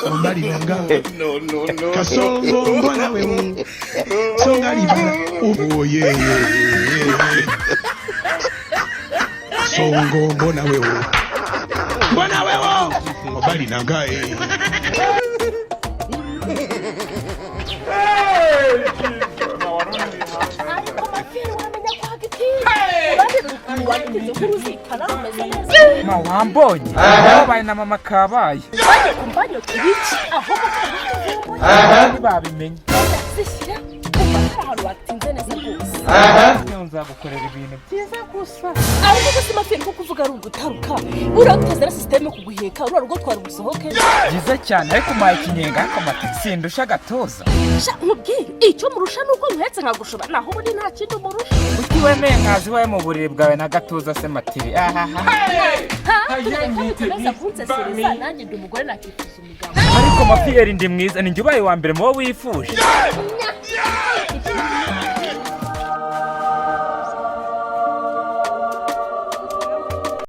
Mbali nanga. No. Kasongo mbona wewe. Songa libala. Oh yeah. Songo mbona wewe. Mbona wewe. Mbali nanga Mawambonye yabaye na mama kabaye kumbanyo kibici aho babimenye sishyira ahantu watinze neza rwose nzagukorera ibintu byiza gusa ariko gusima feri ko kuvuga ari ugutaruka uratezera systeme kuguheka uri rugo twari gusohoke byiza cyane ariko maye kinyenga akomatisi ndusha gatoza nkubwire icyo murusha nuko muhetse nkagushoba naho ubundi nta kintu murusha utiwe nenkazi waye mu buriri bwawe na gatoza se matiri tuza kunsesereza nanjye ndi umugore nakifuza umugabo ariko mafiyeri ndi mwiza ninjye ubaye wa mbere mu wo wifuje